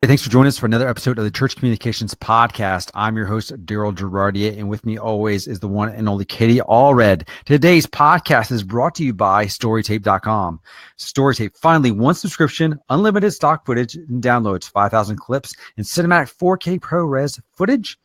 Hey, thanks for joining us for another episode of the Church Communications Podcast. I'm your host, Daryl Girardier, and with me always is the one and only Katie Allred. Today's podcast is brought to you by Storytape.com. Storytape, finally, one subscription, unlimited stock footage and downloads, 5,000 clips, and cinematic 4K ProRes footage,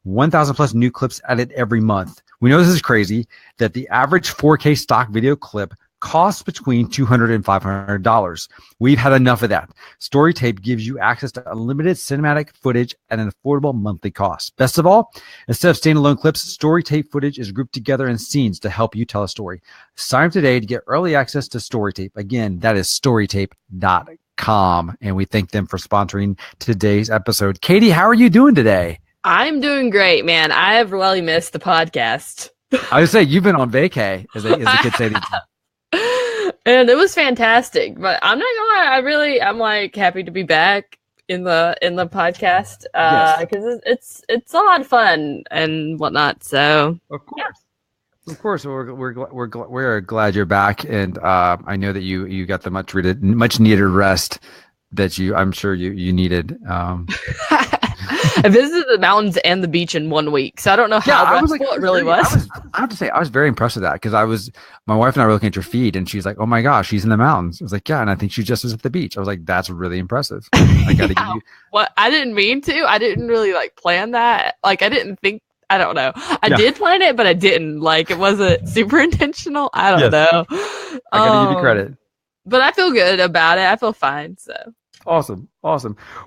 1,000 plus new clips added every month. We know this is crazy, that the average 4K stock video clip costs between $200 and $500. We've had enough of that. Storytape gives you access to unlimited cinematic footage at an affordable monthly cost. Best of all, instead of standalone clips, Storytape footage is grouped together in scenes to help you tell a story. Sign up today to get early access to Storytape. Again, that is storytape.com. And we thank them for sponsoring today's episode. Katie, how are you doing today? I'm doing great, man. I have really missed the podcast. I would say you've been on vacay, as the kids say. And it was fantastic, but I'm not gonna lie, I'm like happy to be back in the podcast because it's a lot of fun and whatnot. So of course, we're glad you're back, and I know that you got the much needed rest that I'm sure you needed. I visited the mountains and the beach in 1 week, so I don't know how restful it really was. I have to say, I was very impressed with that because my wife and I were looking at your feed, and she's like, "Oh my gosh, she's in the mountains." I was like, "Yeah," and I think she just was at the beach. I was like, "That's really impressive." I got to give you. What I didn't mean to. I didn't really plan that. I didn't think. I don't know. I did plan it, but I didn't. It wasn't super intentional. I don't know. I got to give you credit. But I feel good about it. I feel fine. So. Awesome. Well,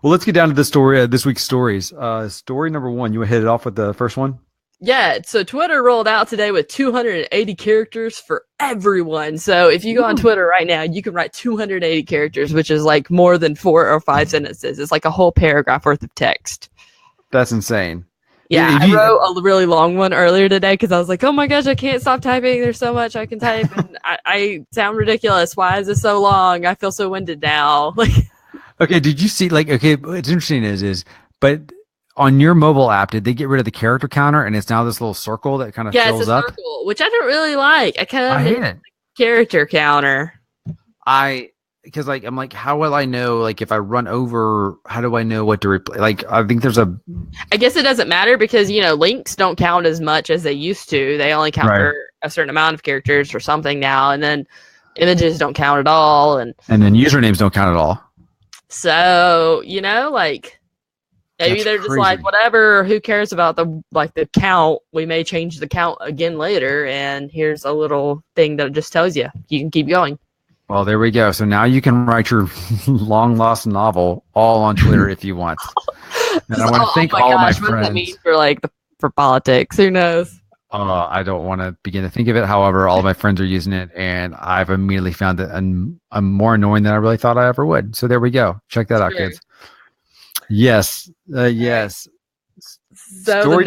let's get down to the story. This week's stories. Story number one. You want to hit it off with the first one? Yeah. So Twitter rolled out today with 280 characters for everyone. So if you go on Twitter right now, you can write 280 characters, which is more than 4 or 5 sentences. It's like a whole paragraph worth of text. That's insane. Yeah, I wrote a really long one earlier today because I was like, oh my gosh, I can't stop typing. There's so much I can type. And I sound ridiculous. Why is this so long? I feel so winded now. Okay, did you see, okay, what's interesting but on your mobile app, did they get rid of the character counter and it's now this little circle that kind of fills up? Yeah, it's a circle, which I don't really like. I hate it. Character counter. Because I'm like, how will I know, if I run over, how do I know what to replace? I think there's I guess it doesn't matter because, links don't count as much as they used to. They only count for a certain amount of characters or something now, and then images don't count at all. And then usernames don't count at all. So, maybe that's they're just crazy. Whatever, who cares about the count? We may change the count again later, and here's a little thing that just tells you can keep going. Well, there we go. So now you can write your long lost novel all on Twitter if you want. And I want to thank all of my friends. What does that mean for politics? Who knows? I don't want to begin to think of it. However, all of my friends are using it, and I've immediately found that I'm more annoying than I really thought I ever would. So there we go. Check that out, kids. Yes. Yes. So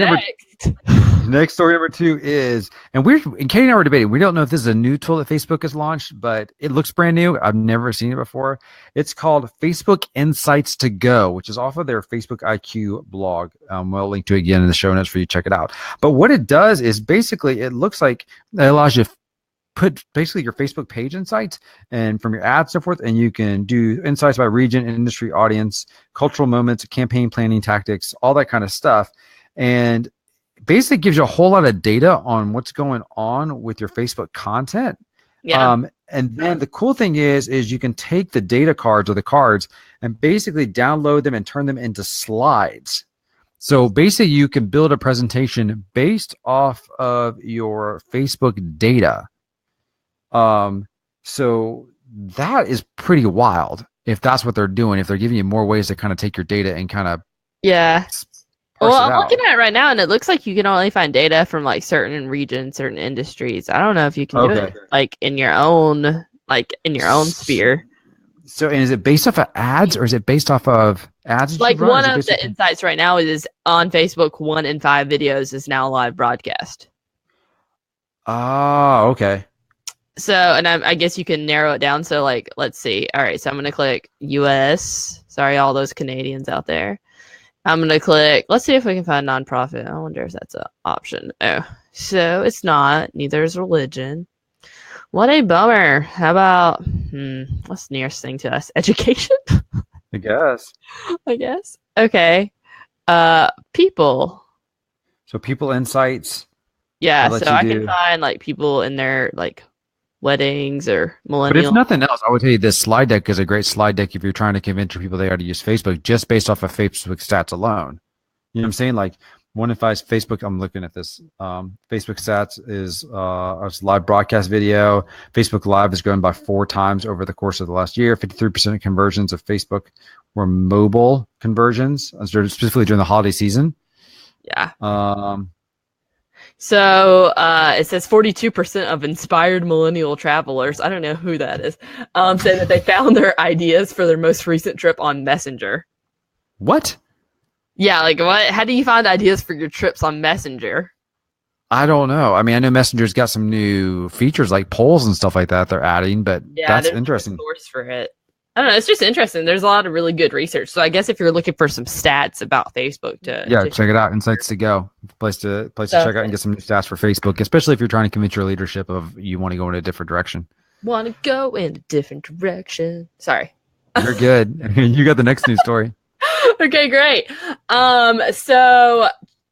Next story number 2 is, and Katie and I were debating. We don't know if this is a new tool that Facebook has launched, but it looks brand new. I've never seen it before. It's called Facebook Insights to Go, which is off of their Facebook IQ blog. We'll link to it again in the show notes for you to check it out. But what it does is basically, it looks like it allows you to put basically your Facebook page insights and from your ads and so forth, and you can do insights by region, industry, audience, cultural moments, campaign planning tactics, all that kind of stuff. And basically gives you a whole lot of data on what's going on with your Facebook content. Yeah. And then the cool thing is you can take the data cards or the cards and basically download them and turn them into slides. So basically you can build a presentation based off of your Facebook data. So that is pretty wild if that's what they're doing, if they're giving you more ways to kind of take your data and kind of Well, I'm looking at it right now, and it looks like you can only find data from certain regions, certain industries. I don't know if you can do it in your own sphere. So, and is it based off of ads, or is it based off of ads? One of the insights right now is on Facebook. 1 in 5 videos is now live broadcast. Oh, okay. So, and I guess you can narrow it down. So, let's see. All right, so I'm going to click US. Sorry, all those Canadians out there. I'm going to click, let's see if we can find nonprofit. I wonder if that's an option. Oh, so it's not. Neither is religion. What a bummer. How about, what's the nearest thing to us? Education? I guess. I guess. Okay. People. So people insights. Yeah, It so lets you I can do. find like people in their like weddings or But if millennial. nothing else, I would tell you this slide deck is a great slide deck if you're trying to convince your people they ought to use Facebook just based off of Facebook stats alone. You know what I'm saying? Like one in five Facebook, I'm looking at this. Facebook stats is live broadcast video. Facebook Live has grown by 4 times over the course of the last year. 53% of conversions of Facebook were mobile conversions, specifically during the holiday season. Yeah. Um, So it says 42% of inspired millennial travelers, I don't know who that is, say that they found their ideas for their most recent trip on Messenger. what? Yeah, like what? How do you find ideas for your trips on Messenger? I don't know. I mean, I know Messenger's got some new features like polls and stuff like that they're adding, but Yeah, that's there's no interesting. source for it. I don't know. It's just interesting. There's a lot of really good research. So I guess if you're looking for some stats about Facebook Yeah, check it out. Insights to go. Place to check out and get some new stats for Facebook, especially if you're trying to convince your leadership of you want to go in a different direction. want to go in a different direction. Sorry. You're good. You got the next news story. Okay, great. So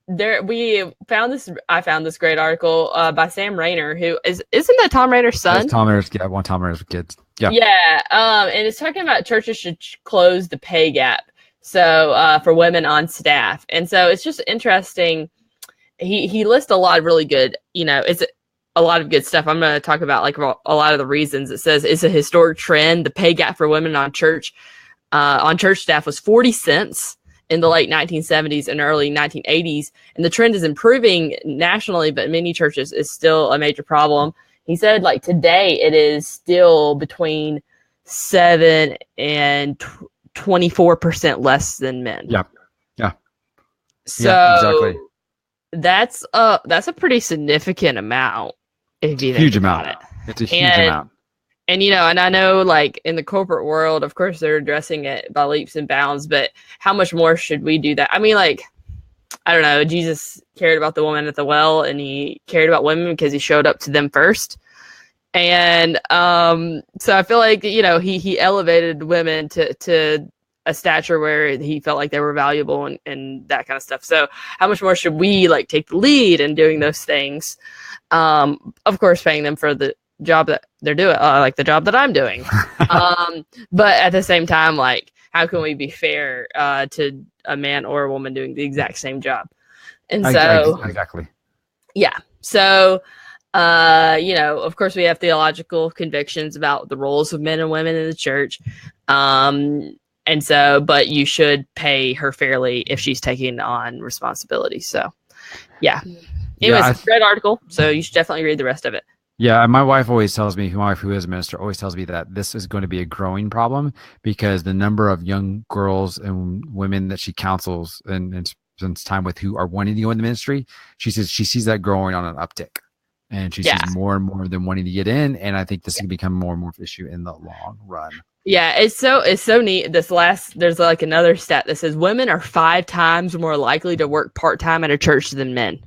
there we found this. I found this great article by Sam Rayner, who isn't that Tom Rayner's son? That's Tom Rayner's, yeah, one Tom Rayner's kids. Yeah. Yeah. And it's talking about churches should close the pay gap. So for women on staff, and so it's just interesting. He lists a lot of really good. It's a lot of good stuff. I'm going to talk about like a lot of the reasons. It says it's a historic trend. The pay gap for women on church staff was 40 cents in the late 1970s and early 1980s, and the trend is improving nationally, but in many churches is still a major problem. He said, like today, it is still between 7 and 24% less than men. Yeah. Yeah. So yeah, exactly. That's a pretty significant amount if you think Huge about amount. it. It's a huge amount. And and I know like in the corporate world, of course they're addressing it by leaps and bounds, but how much more should we do that? I mean, like, I don't know, Jesus cared about the woman at the well, and he cared about women because he showed up to them first. And so I feel like, he elevated women to a stature where he felt like they were valuable and that kind of stuff. So how much more should we like take the lead in doing those things? Of course, paying them for the job that they're doing, like the job that I'm doing. But at the same time, like, how can we be fair to a man or a woman doing the exact same job? And so, exactly. Yeah. So, of course, we have theological convictions about the roles of men and women in the church. And so, but you should pay her fairly if she's taking on responsibility. So, yeah. Anyways, great article. So you should definitely read the rest of it. Yeah, my wife always tells me, my wife who is a minister always tells me that this is going to be a growing problem because the number of young girls and women that she counsels and spends time with who are wanting to go in the ministry, she says she sees that growing on an uptick. And she sees more and more of them wanting to get in. And I think this can become more and more of an issue in the long run. Yeah, it's so neat. There's like another stat that says women are 5 times more likely to work part-time at a church than men.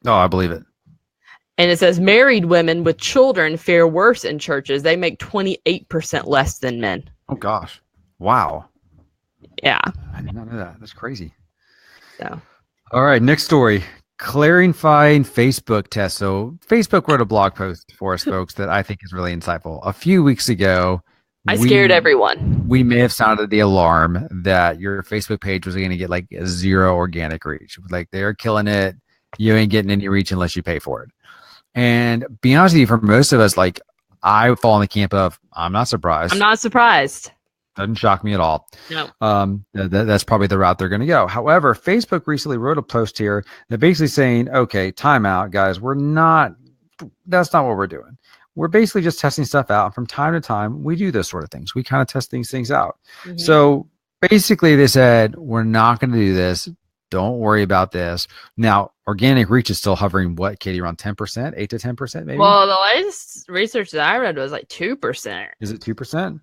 Oh, I believe it. And it says married women with children fare worse in churches. They make 28% less than men. Oh, gosh. Wow. Yeah. I did not know that. That's crazy. So. All right, next story. Clarifying Facebook test. So Facebook wrote a blog post for us folks that I think is really insightful. A few weeks ago, I scared everyone. We may have sounded the alarm that your Facebook page was going to get like 0 organic reach. Like they're killing it. You ain't getting any reach unless you pay for it. And be honest with you, for most of us, like I fall in the camp of I'm not surprised. I'm not surprised. Doesn't shock me at all. No. That's probably the route they're going to go. However, Facebook recently wrote a post here that basically saying, okay, time out, guys. That's not what we're doing. We're basically just testing stuff out. And from time to time, we do those sort of things. We kind of test these things out. Mm-hmm. So basically they said, we're not going to do this. Don't worry about this. Now, organic reach is still hovering, what, Katie, around 10%, 8 to 10% maybe? Well, the latest research that I read was like 2%. Is it 2%?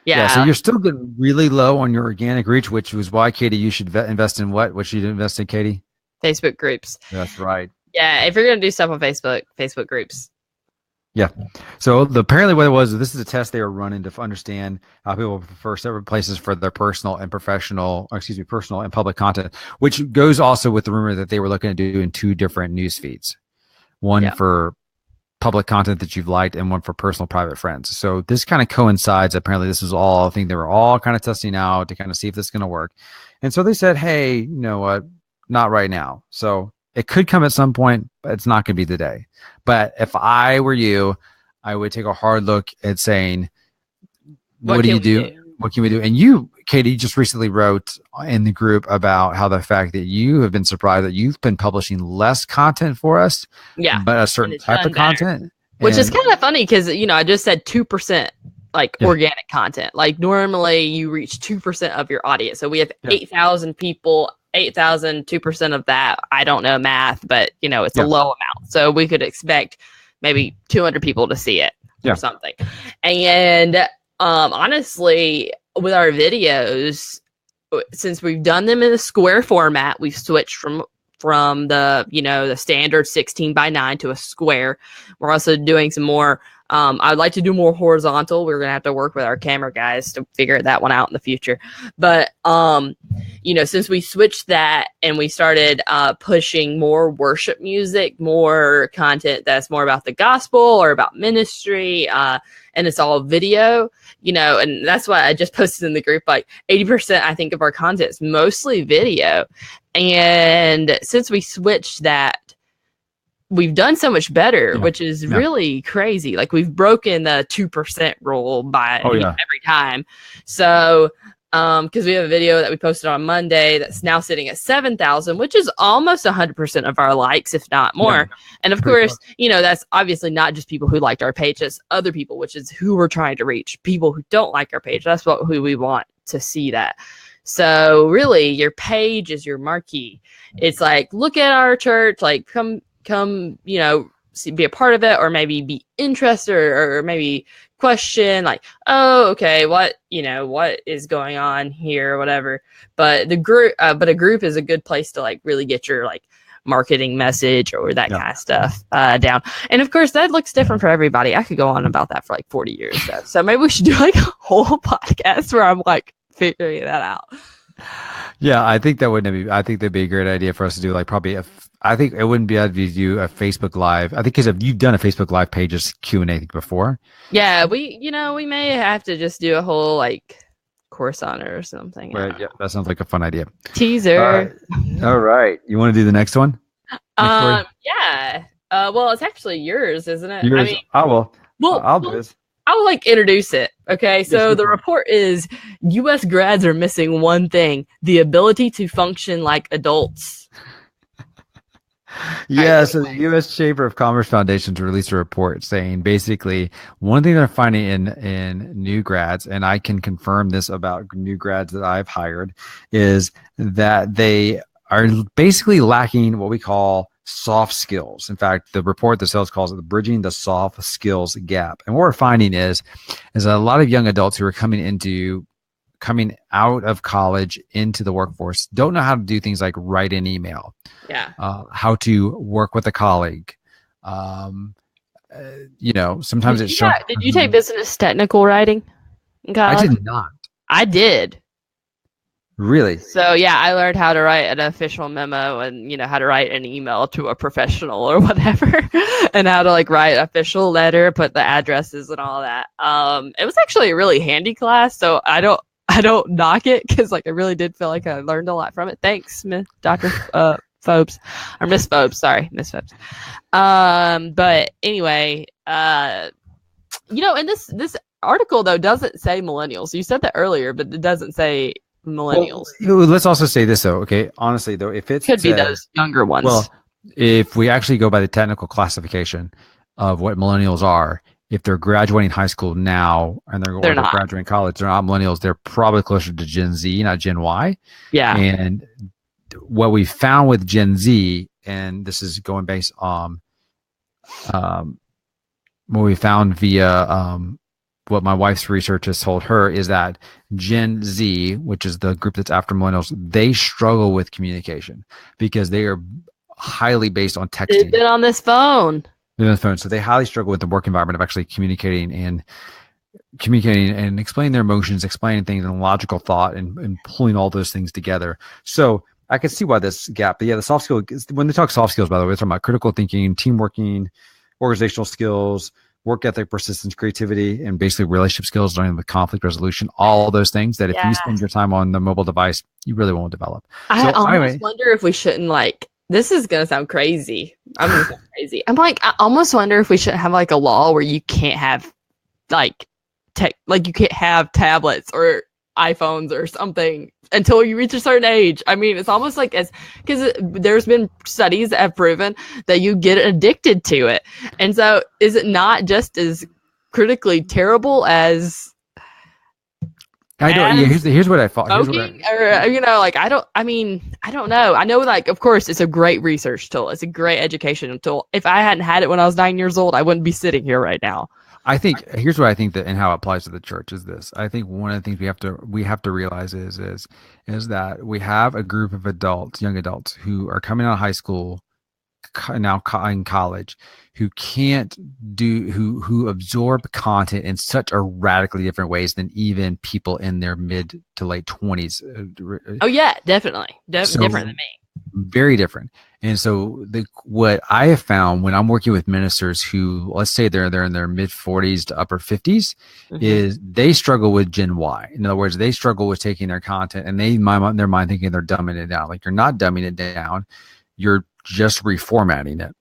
Yeah. So you're still getting really low on your organic reach, which was why, Katie, you should invest in what? What should you invest in, Katie? Facebook groups. That's right. Yeah. If you're going to do stuff on Facebook groups. Yeah. So apparently what it was, this is a test they were running to understand how people prefer separate places for their personal and professional, or excuse me, personal and public content, which goes also with the rumor that they were looking to do in two different news feeds, one Yeah. for public content that you've liked and one for personal private friends. So this kind of coincides. Apparently this was all, I think they were all kind of testing out to kind of see if this is going to work. And so they said, hey, you know what? Not right now. So it could come at some point, but it's not going to be today. But if I were you, I would take a hard look at saying, what do you do? What can we do? And you, Katie, just recently wrote in the group about how the fact that you have been surprised that you've been publishing less content for us, Yeah. but a certain type of content. Which is kind of funny because, you know, I just said 2% like organic content. Like normally you reach 2% of your audience. So we have 8,000 people, 8,000, 2% of that. I don't know math, but, you know, it's a low amount. So we could expect maybe 200 people to see it or something. And honestly, with our videos, since we've done them in a square format, we've switched from the, you know, the standard 16:9 to a square. We're also doing some more, I'd like to do more horizontal. We're going to have to work with our camera guys to figure that one out in the future. But, you know, since we switched that and we started pushing more worship music, more content that's more about the gospel or about ministry, and it's all video, you know, and that's why I just posted in the group, like 80%, I think, of our content is mostly video. And since we switched that, we've done so much better, which is really crazy. Like we've broken the 2% rule by every time. So, because we have a video that we posted on Monday that's now sitting at 7,000, which is almost 100% of our likes, if not more. And of course, you know, that's obviously not just people who liked our page, it's other people, which is who we're trying to reach. People who don't like our page. That's who we want to see that. So really, your page is your marquee. It's like, look at our church, like come, you know, be a part of it, or maybe be interested, or maybe question, like, oh, okay, what is going on here, or whatever. But a group is a good place to like really get your like marketing message or that kind of stuff down. And of course, that looks different for everybody. I could go on about that for like 40 years. So maybe we should do like a whole podcast where I'm like figuring that out. Yeah, I think that'd be a great idea for us to do. Like probably I think it wouldn't be bad to do a Facebook Live. I think because if you've done a Facebook Live page as Q&A before. Yeah, we may have to just do a whole like course on it or something. Right, yeah, that sounds like a fun idea. Teaser. All right. You want to do the next one? Yeah. Well, it's actually yours, isn't it? Yours. I mean, I'll do this. I'll like introduce it. Okay. So the report is U.S. grads are missing one thing: the ability to function like adults. Yeah, so the U.S. Chamber of Commerce Foundation released a report saying basically one thing they're finding in new grads, and I can confirm this about new grads that I've hired, is that they are basically lacking what we call soft skills. In fact, the report themselves calls it bridging the soft skills gap. And what we're finding is a lot of young adults who are coming out of college into the workforce don't know how to do things like write an email, how to work with a colleague. You know, sometimes it's short. Did you take business technical writing in college? I did not. I did. Really? So yeah, I learned how to write an official memo, and you know how to write an email to a professional or whatever, and how to like write an official letter, put the addresses and all that. It was actually a really handy class, so I don't knock it because like I really did feel like I learned a lot from it. Thanks, Dr. Phobes, or Miss Phobes. Sorry, Miss Phobes. But anyway, you know, and this article though doesn't say millennials. You said that earlier, but it doesn't say millennials. Well, let's also say this though. Okay, honestly though, if it could be those younger ones. Well, if we actually go by the technical classification of what millennials are, if they're graduating high school now and they're graduating college, they're not millennials. They're probably closer to Gen Z, not Gen Y. Yeah. And what we found with Gen Z, and this is going based on what we found via what my wife's research has told her, is that Gen Z, which is the group that's after millennials, they struggle with communication because they are highly based on texting. They've been on this phone. They're on the phone. So they highly struggle with the work environment of actually communicating and explaining their emotions, explaining things in logical thought, and pulling all those things together. So I can see why this gap. But yeah, the soft skills, when they talk soft skills, by the way, they're talking about critical thinking, team working, organizational skills, work ethic, persistence, creativity, and basically relationship skills, dealing with conflict resolution, all those things that if you spend your time on the mobile device, you really won't develop. I almost wonder if we shouldn't this is going to sound crazy. I'm going to sound crazy. I'm like, I almost wonder if we shouldn't have like a law where you can't have you can't have tablets or iPhones or something until you reach a certain age. I mean, it's almost like because there's been studies that have proven that you get addicted to it. And so is it not just as critically terrible as here's what I thought. Smoking, I don't know. I know, of course, it's a great research tool. It's a great educational tool. If I hadn't had it when I was 9 years old, I wouldn't be sitting here right now. I think here's what I think that and how it applies to the church is this. I think one of the things we have to realize is that we have a group of young adults who are coming out of high school, now in college, who who absorb content in such a radically different ways than even people in their mid to late 20s. Oh yeah, definitely. Different than me. Very different. And so what I have found when I'm working with ministers who, let's say they're in their mid 40s to upper 50s, is they struggle with Gen Y. In other words, they struggle with taking their content and their mind thinking they're dumbing it down. Like, you're not dumbing it down. You're just reformatting it.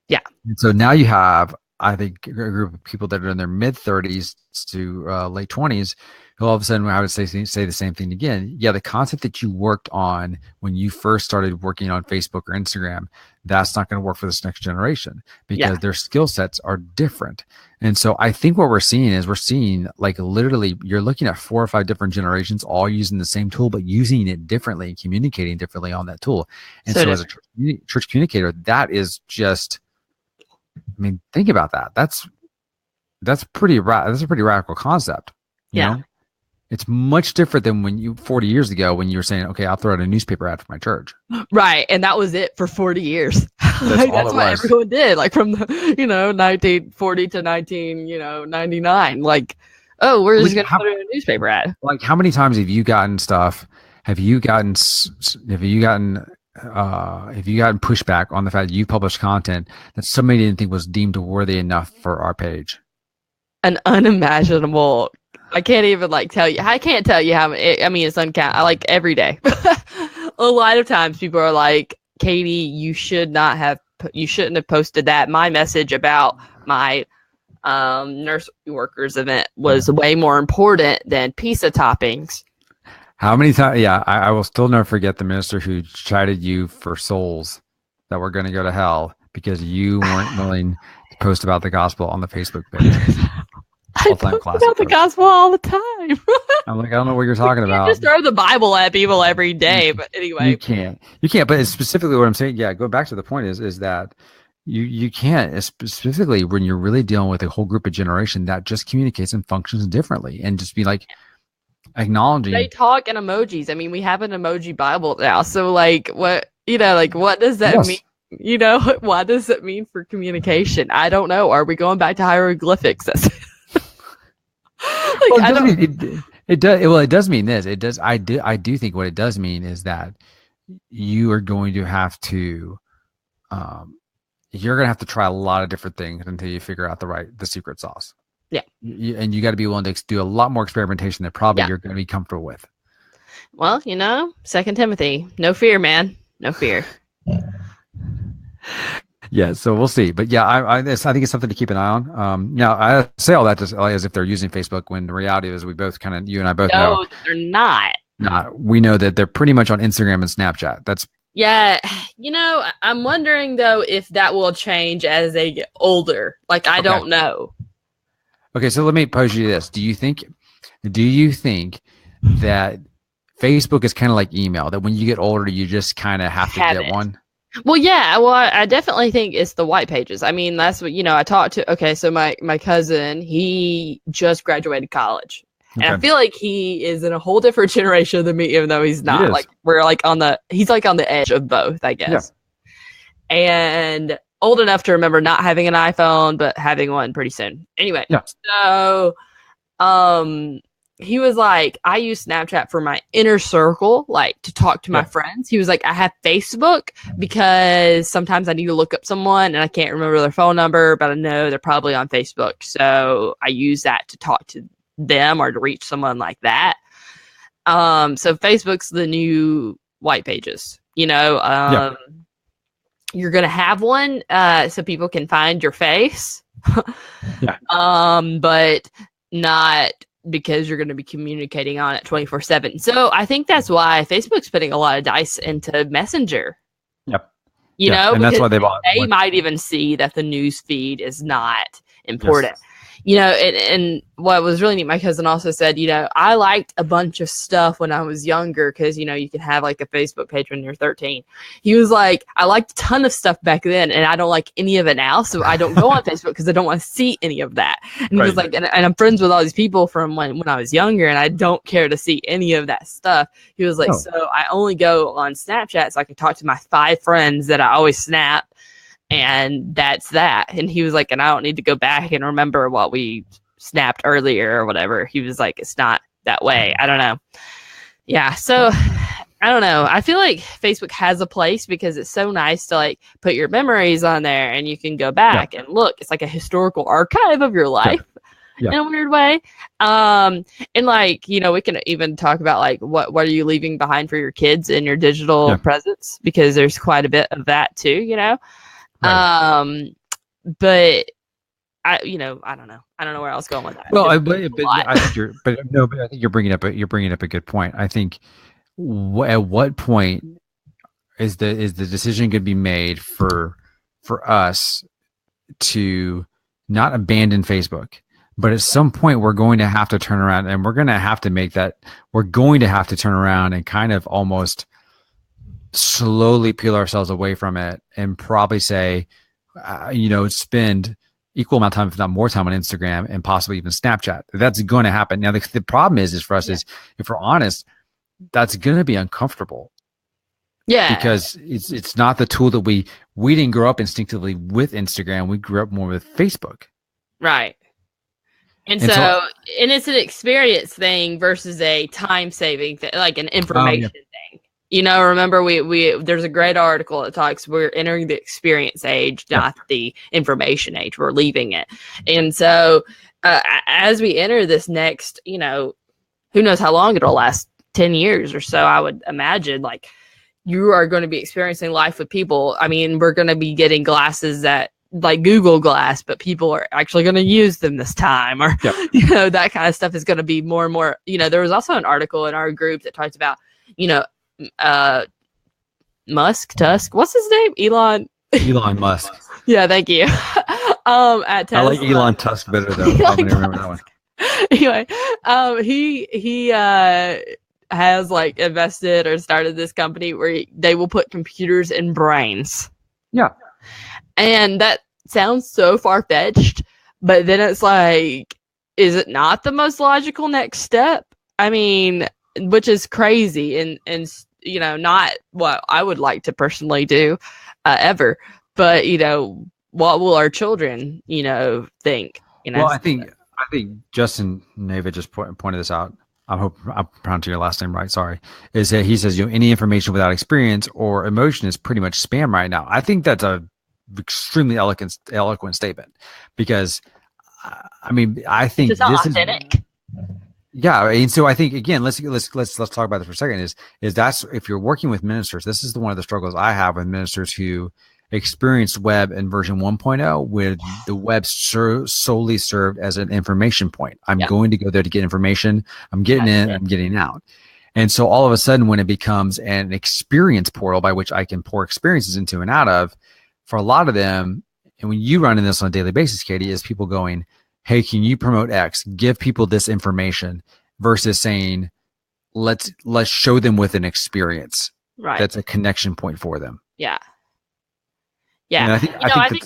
Yeah. And so now you have, I think, a group of people that are in their mid 30s to late 20s who all of a sudden, I would say the same thing again. Yeah, the content that you worked on when you first started working on Facebook or Instagram, that's not going to work for this next generation because their skill sets are different. And so I think what we're seeing like literally you're looking at 4 or 5 different generations all using the same tool, but using it differently and communicating differently on that tool. And so as a church communicator, that is just, I mean, think about that. That's a pretty radical concept. You know? It's much different than 40 years ago when you were saying, okay, I'll throw out a newspaper ad for my church. Right. And that was it for 40 years. That's what everyone did. Like from the, 1940 to 1999. Like, oh, we're just going to put in a newspaper ad. Like, how many times have you gotten stuff? Have you gotten pushback on the fact that you published content that somebody didn't think was deemed worthy enough for our page? An unimaginable. I can't even tell you. I can't tell you how many. I mean, it's uncountable. Every day. A lot of times people are like, Katie, you shouldn't have posted that. My message about my nurse workers event was way more important than pizza toppings. How many times? Yeah, I will still never forget the minister who chided you for souls that were going to go to hell because you weren't willing to post about the gospel on the Facebook page. I post about the gospel all the time. I'm like, I don't know what you're talking about. Just throw the Bible at people every day, but anyway, you can't. But it's specifically what I'm saying. Yeah, go back to the point is that you can't, specifically when you're really dealing with a whole group of generation that just communicates and functions differently, and just be like acknowledging. They talk in emojis. I mean, we have an emoji Bible now, so what does that mean? What does it mean for communication? I don't know. Are we going back to hieroglyphics? It does mean this. It does. I do think what it does mean is that you are going to have to, try a lot of different things until you figure out the secret sauce. Yeah. And you got to be willing to do a lot more experimentation than probably you're going to be comfortable with. Well, 2 Timothy, no fear, man. No fear. Yeah, so we'll see, but yeah, I think it's something to keep an eye on. Now I say all that as if they're using Facebook, when the reality is you and I both know they're not. We know that they're pretty much on Instagram and Snapchat. I'm wondering though if that will change as they get older. I don't know. Okay, so let me pose you this: Do you think that Facebook is kind of like email? That when you get older, you just kind of have to get one. Well, yeah. Well, I definitely think it's the white pages. I mean, that's what, I talked to. Okay, so my cousin, he just graduated college. And I feel like he is in a whole different generation than me, even though he's not. He's on the edge of both, I guess. Yeah. And old enough to remember not having an iPhone, but having one pretty soon. Anyway, Yeah. so he was like, I use Snapchat for my inner circle, like to talk to my friends. He was like, I have Facebook because sometimes I need to look up someone and I can't remember their phone number, but I know they're probably on Facebook. So I use that to talk to them or to reach someone like that. So Facebook's the new white pages, you're going to have one so people can find your face. But not because you're going to be communicating on it 24/7. So I think that's why Facebook's putting a lot of dice into Messenger. Yep. And that's why they might even see that the news feed is not important. And what was really neat, my cousin also said, I liked a bunch of stuff when I was younger because, you can have like a Facebook page when you're 13. He was like, I liked a ton of stuff back then and I don't like any of it now. So I don't go on Facebook because I don't want to see any of that. And he was like, and I'm friends with all these people from when I was younger and I don't care to see any of that stuff. He was like, so I only go on Snapchat so I can talk to my 5 friends that I always snap. And that's that. And he was like, and I don't need to go back and remember what we snapped earlier or whatever. He was like, it's not that way. I don't know. Yeah. So I don't know. I feel like Facebook has a place because it's so nice to like put your memories on there and you can go back and look. It's like a historical archive of your life in a weird way. And like, we can even talk about like what are you leaving behind for your kids in your digital presence, because there's quite a bit of that too, but I don't know. I don't know where I was going with that. Well, I think you're bringing up a good point. I think at what point is the decision going to be made for us to not abandon Facebook, but at some point we're going to have to turn around and we're going to have to make that. We're going to have to turn around and kind of almost slowly peel ourselves away from it and probably say, spend equal amount of time, if not more time, on Instagram and possibly even Snapchat. That's going to happen. Now, the problem is for us is, if we're honest, that's going to be uncomfortable. Yeah, because it's not the tool that we didn't grow up instinctively with Instagram. We grew up more with Facebook. Right. And so it's an experience thing versus a time saving thing, like an information thing. Remember we there's a great article that talks, we're entering the experience age, not the information age. We're leaving it. And so as we enter this next, who knows how long it'll last, 10 years or so, I would imagine, like, you are going to be experiencing life with people. I mean, we're going to be getting glasses that like Google Glass, but people are actually going to use them this time, or, that kind of stuff is going to be more and more, there was also an article in our group that talked about, Tusk, what's his name? Elon Musk. Yeah, thank you. At Tesla. I like Elon Tusk better though. I'm gonna remember that one. Anyway, he has like invested or started this company where they will put computers in brains. Yeah. And that sounds so far-fetched, but then it's like, is it not the most logical next step? I mean, which is crazy and not what I would like to personally do ever. But, what will our children, think? Well, I think Justin Nava just pointed this out. I hope I'm pronouncing your last name right. Sorry. Is that he says, any information without experience or emotion is pretty much spam right now. I think that's a extremely eloquent statement, because I think it's authentic. Yeah, and so I think, again, let's talk about this for a second. Is that's, if you're working with ministers, this is one of the struggles I have with ministers who experienced web in version 1.0, with the web solely served as an information point. I'm going to go there to get information. I'm getting in, I'm getting out. And so all of a sudden, when it becomes an experience portal by which I can pour experiences into and out of, for a lot of them, and when you run in this on a daily basis, Katie, is people going, hey, can you promote X? Give people this information, versus saying, let's show them with an experience. Right. That's a connection point for them. Yeah. Yeah. And I think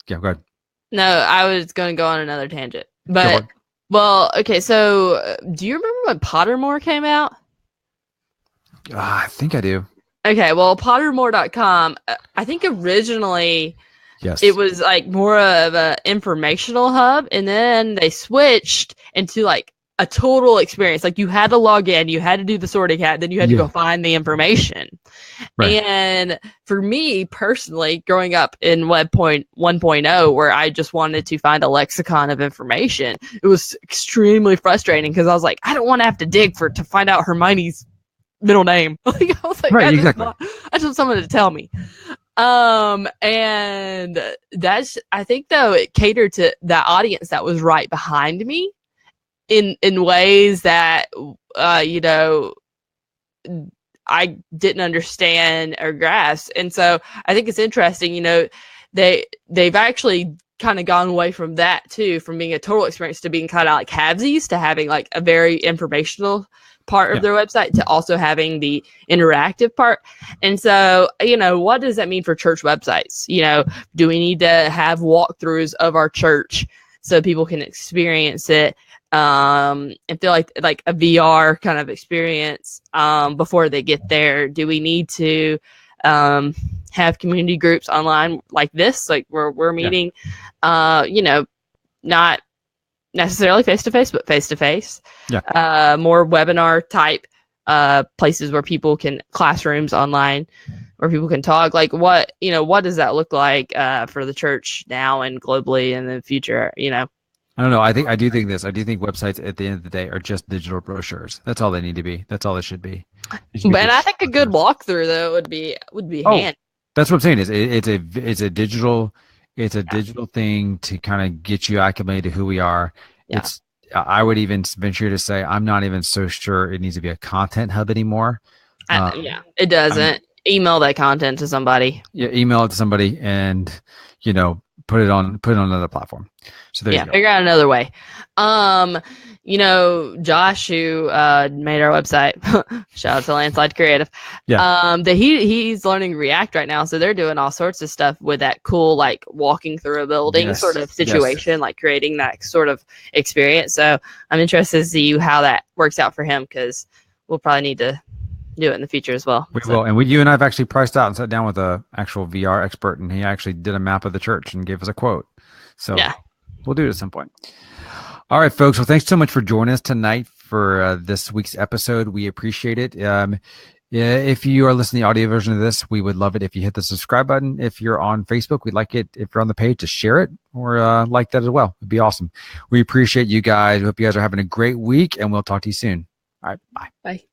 yeah, go ahead. No, I was going to go on another tangent. But, well, okay, so do you remember when Pottermore came out? I think I do. Okay, well, Pottermore.com, I think originally Yes. It was like more of a informational hub, and then they switched into like a total experience. Like you had to log in, you had to do the sorting hat, then you had to go find the information. Right. And for me personally, growing up in Web 1.0, where I just wanted to find a lexicon of information, it was extremely frustrating because I was like, I don't want to have to dig to find out Hermione's middle name. Like I was like, Right, exactly. I just want someone to tell me. And that's, I think though, it catered to that audience that was right behind me in ways that, you know, I didn't understand or grasp. And so I think it's interesting, you know, they've actually kind of gone away from that too, from being a total experience to being kind of like halvesies, to having like a very informational part of their website, to also having the interactive part. And so, you know, what does that mean for church websites? You know, do we need to have walkthroughs of our church so people can experience it and feel like a VR kind of experience before they get there? Do we need to have community groups online like this, like where we're meeting, you know, not necessarily face-to-face, but face-to-face, more webinar type places where people can, classrooms online where people can talk? Like what does that look like for the church now and globally in the future, you know? I don't know. I do think websites at the end of the day are just digital brochures. That's all they need to be. That's all they should be. But I think a good walkthrough though would be handy. That's what I'm saying. It's a digital thing to kind of get you acclimated to who we are. Yeah. I would even venture to say I'm not even so sure it needs to be a content hub anymore. Yeah, it doesn't. Email that content to somebody. Yeah, email it to somebody, and you know, put it on another platform. So there you go. Figure out another way. You know, Josh, who made our website, shout out to Landslide Creative. Yeah. That he's learning React right now, so they're doing all sorts of stuff with that cool, like walking through a building sort of situation, like creating that sort of experience. So I'm interested to see how that works out for him, because we'll probably need to do it in the future as well. We will. And you and I have actually priced out and sat down with a actual VR expert, and he actually did a map of the church and gave us a quote. So we'll do it at some point. All right, folks. Well, thanks so much for joining us tonight for this week's episode. We appreciate it. If you are listening to the audio version of this, we would love it if you hit the subscribe button. If you're on Facebook, we'd like it if you're on the page to share it or like that as well. It'd be awesome. We appreciate you guys. We hope you guys are having a great week, and we'll talk to you soon. All right. Bye. Bye.